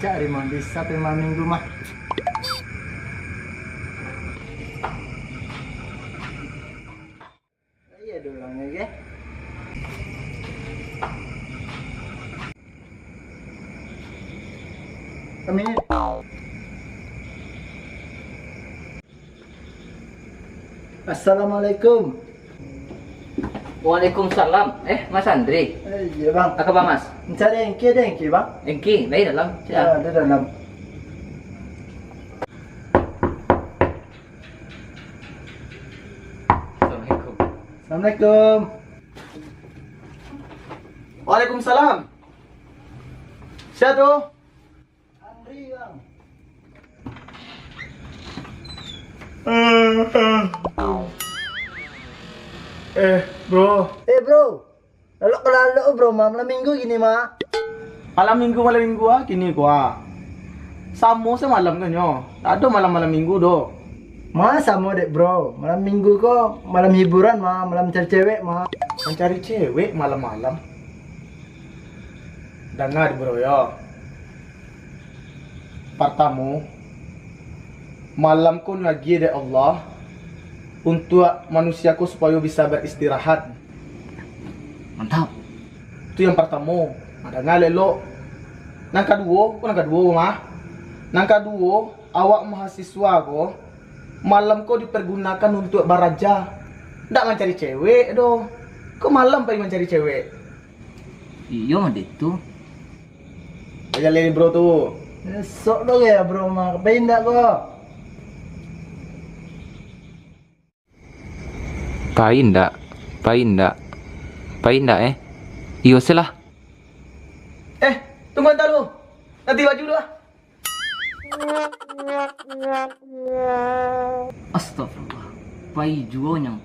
cari mah bisa terima minggu mah. Iya dulangnya ke. Kami Assalamualaikum. Waalaikumsalam. Mas Andri. Iya bang. Apa Bang Mas? Mencari engki bang. Engki, baik dalam. Ya, ada dalam. Assalamualaikum. Assalamualaikum. Waalaikumsalam. Siapa tuh? Andri bang. Bro. Bro. Lalu bro, malam minggu gini mah. Malam minggu kini gua. Samo semalam kan yo. Ada malam minggu do. Masa mau dek bro, malam minggu kok malam hiburan mah, malam cari cewek mah. Mencari cewek malam-malam. Dengar bro yo. Pertama, malam ku lagi dari Allah untuk manusiaku supaya bisa beristirahat. Mantap. Itu yang pertama. Ada ngalelo. Nang kedua mah. Nang kedua, awak mahasiswa ko malam ko dipergunakan untuk baraja. Ndak mencari cewek do. Kok malam pengen mencari cewek? Iya mah itu. Aja leni bro tuh. Sok dong ya bro mah, kepain dak kok? Pain dak Iyo selah. Tunggu entar lu. Nanti baju dulu ah. Astagfirullah. Pai juo nyang